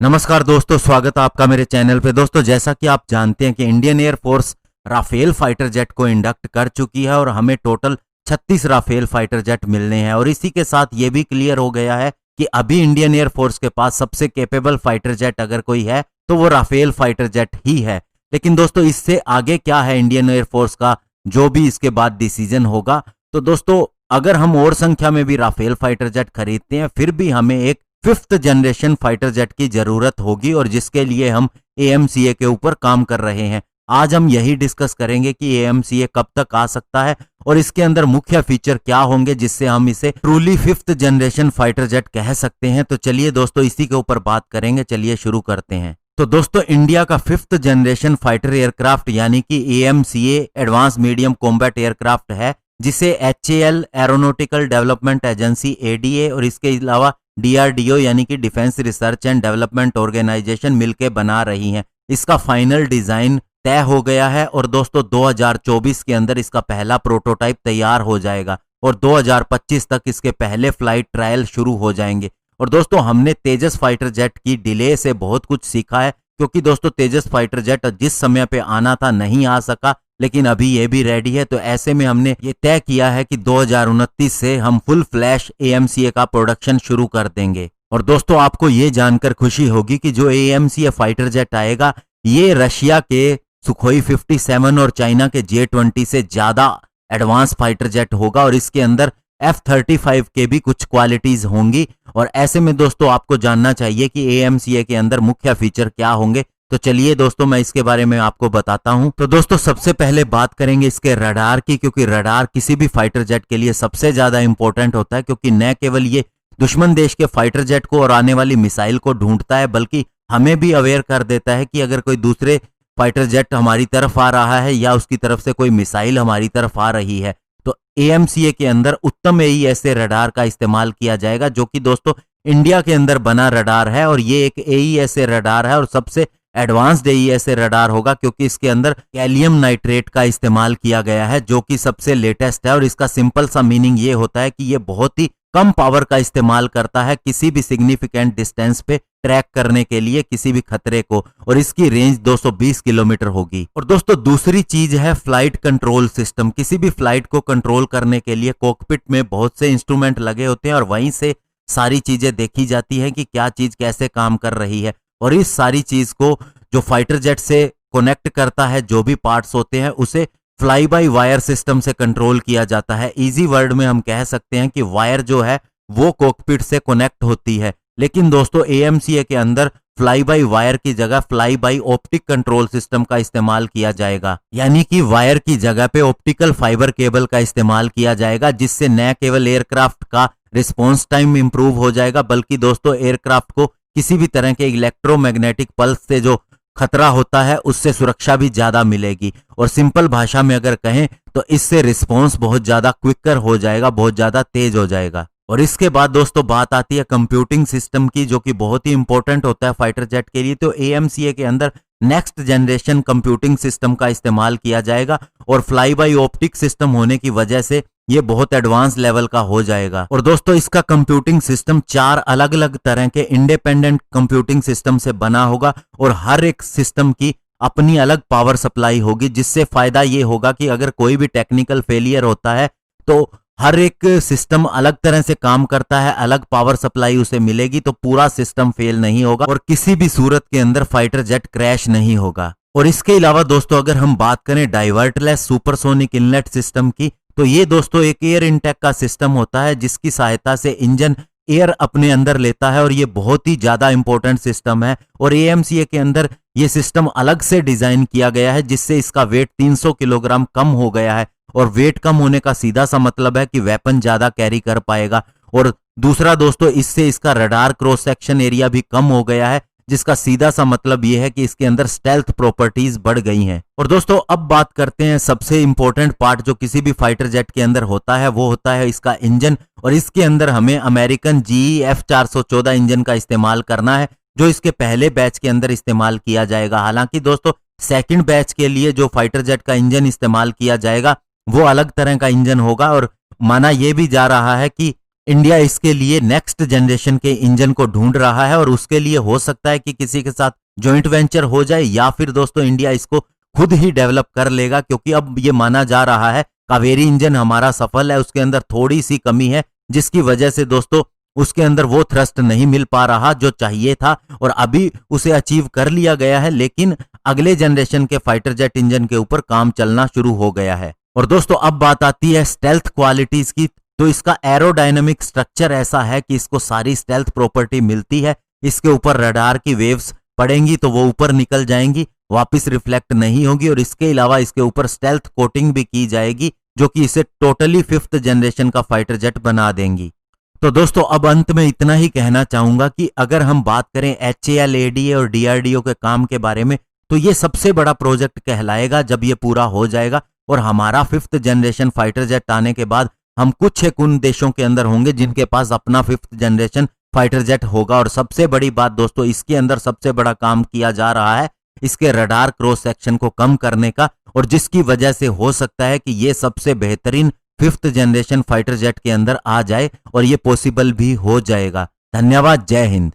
नमस्कार दोस्तों, स्वागत है आपका मेरे चैनल पे। दोस्तों, जैसा कि आप जानते हैं कि Indian air force Rafale fighter jet को इंडक्ट कर चुकी है और हमें टोटल 36 राफेल फाइटर जेट मिलने हैं। और इसी के साथ ये भी क्लियर हो गया है कि अभी इंडियन एयरफोर्स के पास सबसे कैपेबल फाइटर जेट अगर कोई है तो वो राफेल फाइटर जेट ही है। लेकिन दोस्तों, इससे आगे क्या है इंडियन एयरफोर्स का, जो भी इसके बाद डिसीजन होगा। तो दोस्तों, अगर हम और संख्या में भी राफेल फाइटर जेट खरीदते हैं, फिर भी हमें एक 5th जनरेशन फाइटर जेट की जरूरत होगी, और जिसके लिए हम AMCA के ऊपर काम कर रहे हैं। आज हम यही डिस्कस करेंगे कि AMCA कब तक आ सकता है और इसके अंदर मुख्य फीचर क्या होंगे जिससे हम इसे truly 5th generation fighter jet कह सकते हैं। तो चलिए दोस्तों, इसी के ऊपर बात करेंगे। चलिए शुरू करते हैं। तो दोस्तों, इंडिया का 5th जनरेशन फाइटर एयरक्राफ्ट यानी कि AMCA advance medium combat aircraft है, जिसे HAL aeronautical development agency ADA और इसके अलावा DRDO यानी कि defence research and development organisation मिलकर बना रही हैं। इसका फाइनल डिजाइन तय हो गया है और दोस्तों 2024 के अंदर इसका पहला प्रोटोटाइप तैयार हो जाएगा और 2025 तक इसके पहले फ्लाइट ट्रायल शुरू हो जाएंगे। और दोस्तों, हमने तेजस फाइटर जेट की डिले से बहुत कुछ सीखा है, क्योंकि दोस्तों तेजस फाइटर जेट जिस समय पे आना था नहीं आ सका, लेकिन अभी ये भी रेडी है। तो ऐसे में हमने ये तय किया है कि 2029 से हम फुल फ्लैश AMCA का प्रोडक्शन शुरू कर देंगे। और दोस्तों, आपको ये जानकर खुशी होगी कि जो AMCA फाइटर जेट आएगा, ये रशिया के सुखोई 57 और चाइना के J-20 से ज्यादा एडवांस फाइटर जेट होगा, और इसके अंदर F-35 के भी कुछ क्वालिटीज होंगी। और ऐसे में दोस्तों, आपको जानना चाहिए कि AMCA के अंदर मुख्य फीचर क्या होंगे। तो चलिए दोस्तों, मैं इसके बारे में आपको बताता हूं। तो दोस्तों, सबसे पहले बात करेंगे इसके रडार की, क्योंकि रडार किसी भी फाइटर जेट के लिए सबसे ज्यादा इंपॉर्टेंट होता है, क्योंकि न केवल ये दुश्मन देश के फाइटर जेट को और आने वाली मिसाइल को ढूंढता है, बल्कि हमें भी अवेयर कर देता है कि अगर कोई दूसरे फाइटर जेट हमारी तरफ आ रहा है या उसकी तरफ से कोई मिसाइल हमारी तरफ आ रही है। तो AMCA के अंदर उत्तम AESA रडार का इस्तेमाल किया जाएगा, जो कि दोस्तों इंडिया के अंदर बना रडार है, और ये एक AESA रडार है और सबसे एडवांस्ड AESA रडार होगा, क्योंकि इसके अंदर गैलियम नाइट्रेट का इस्तेमाल किया गया है, जो कि सबसे लेटेस्ट है। और इसका सिंपल सा मीनिंग ये होता है कि ये बहुत ही कम पावर का इस्तेमाल करता है किसी भी सिग्निफिकेंट डिस्टेंस पे ट्रैक करने के लिए किसी भी खतरे को, और इसकी रेंज 220 किलोमीटर होगी। और दोस्तों, दूसरी चीज है फ्लाइट कंट्रोल सिस्टम। किसी भी फ्लाइट को कंट्रोल करने के लिए कॉकपिट में बहुत से इंस्ट्रूमेंट लगे होते हैं और वहीं से सारी चीजें देखी जाती है कि क्या चीज कैसे काम कर रही है। और इस सारी चीज को जो फाइटर जेट से कनेक्ट करता है, जो भी पार्ट्स होते हैं, उसे फ्लाई बाय वायर सिस्टम से कंट्रोल किया जाता है। इजी वर्ड में हम कह सकते हैं कि वायर जो है वो कॉकपिट से कनेक्ट होती है। लेकिन दोस्तों, AMCA के अंदर फ्लाई बाय वायर की जगह fly bye optic control system का इस्तेमाल किया जाएगा, यानी कि वायर की जगह पे ऑप्टिकल फाइबर केबल का इस्तेमाल किया जाएगा, जिससे न केवल एयरक्राफ्ट का रिस्पॉन्स टाइम इंप्रूव हो जाएगा, बल्कि दोस्तों एयरक्राफ्ट को किसी भी तरह के इलेक्ट्रोमैग्नेटिक पल्स से जो खतरा होता है उससे सुरक्षा भी ज्यादा मिलेगी। और सिंपल भाषा में अगर कहें तो इससे रिस्पॉन्स बहुत ज्यादा क्विकर हो जाएगा, बहुत ज्यादा तेज हो जाएगा। और इसके बाद दोस्तों बात आती है कंप्यूटिंग सिस्टम की, जो कि बहुत ही इंपॉर्टेंट होता है फाइटर जेट के लिए। तो AMCA के अंदर नेक्स्ट जनरेशन कंप्यूटिंग सिस्टम का इस्तेमाल किया जाएगा, और फ्लाई बाय ऑप्टिक सिस्टम होने की वजह से ये बहुत एडवांस लेवल का हो जाएगा। और दोस्तों, इसका कंप्यूटिंग सिस्टम 4 अलग अलग तरह के इंडिपेंडेंट कंप्यूटिंग सिस्टम से बना होगा, और हर एक सिस्टम की अपनी अलग पावर सप्लाई होगी, जिससे फायदा ये होगा कि अगर कोई भी टेक्निकल फेलियर होता है तो हर एक सिस्टम अलग तरह से काम करता है, अलग पावर सप्लाई उसे मिलेगी, तो पूरा सिस्टम फेल नहीं होगा और किसी भी सूरत के अंदर फाइटर जेट क्रैश नहीं होगा। और इसके अलावा दोस्तों, अगर हम बात करें डाइवर्टलेस सुपरसोनिक इनलेट सिस्टम की, तो ये दोस्तों एक एयर इनटेक का सिस्टम होता है, जिसकी सहायता से इंजन एयर अपने अंदर लेता है, और ये बहुत ही ज्यादा इंपॉर्टेंट सिस्टम है। और AMCA के अंदर ये सिस्टम अलग से डिजाइन किया गया है, जिससे इसका वेट 300 किलोग्राम कम हो गया है। और वेट कम होने का सीधा सा मतलब है कि वेपन ज्यादा कैरी कर पाएगा। और दूसरा दोस्तों, इससे इसका रडार क्रॉस सेक्शन एरिया भी कम हो गया है, जिसका सीधा सा मतलब यह है कि इसके अंदर स्टेल्थ प्रॉपर्टीज बढ़ गई हैं। और दोस्तों, अब बात करते हैं सबसे इंपॉर्टेंट पार्ट जो किसी भी फाइटर जेट के अंदर होता है, वो होता है इसका इंजन। और इसके अंदर हमें अमेरिकन GE F414 इंजन का इस्तेमाल करना है, जो इसके पहले बैच के अंदर इस्तेमाल किया जाएगा। हालांकि दोस्तों, सेकंड बैच के लिए जो फाइटर जेट का इंजन इस्तेमाल किया जाएगा वो अलग तरह का इंजन होगा, और माना यह भी जा रहा है कि इंडिया इसके लिए नेक्स्ट जनरेशन के इंजन को ढूंढ रहा है और उसके लिए हो सकता है कि किसी के साथ जॉइंट वेंचर हो जाए या फिर दोस्तों इंडिया इसको खुद ही डेवलप कर लेगा, क्योंकि अब ये माना जा रहा है कावेरी इंजन हमारा सफल है, उसके अंदर थोड़ी सी कमी है जिसकी वजह से दोस्तों उसके अंदर वो थ्रस्ट नहीं मिल पा रहा जो चाहिए था, और अभी उसे अचीव कर लिया गया है, लेकिन अगले जनरेशन के फाइटर जेट इंजन के ऊपर काम चलना शुरू हो गया है। और दोस्तों अब बात आती है स्टेल्थ क्वालिटीज की, तो इसका एरोडायनामिक स्ट्रक्चर ऐसा है कि इसको सारी स्टेल्थ प्रॉपर्टी मिलती है। इसके ऊपर रडार की वेव्स पड़ेंगी तो वो ऊपर निकल जाएंगी, वापस रिफ्लेक्ट नहीं होगी, और इसके अलावा इसके ऊपर स्टेल्थ कोटिंग भी की जाएगी जो कि इसे टोटली 5th जनरेशन का फाइटर जेट बना देंगी। तो दोस्तों अब अंत में इतना ही कहना चाहूंगा कि अगर हम बात करें HAL, ADA और DRDO के काम के बारे में, तो ये सबसे बड़ा प्रोजेक्ट कहलाएगा जब ये पूरा हो जाएगा और हमारा 5th जनरेशन फाइटर जेट आने के बाद हम कुछ एक उन देशों के अंदर होंगे जिनके पास अपना 5th जनरेशन फाइटर जेट होगा। और सबसे बड़ी बात दोस्तों, इसके अंदर सबसे बड़ा काम किया जा रहा है इसके रडार क्रॉस सेक्शन को कम करने का, और जिसकी वजह से हो सकता है कि ये सबसे बेहतरीन 5th जनरेशन फाइटर जेट के अंदर आ जाए, और ये पॉसिबल भी हो जाएगा। धन्यवाद, जय हिंद।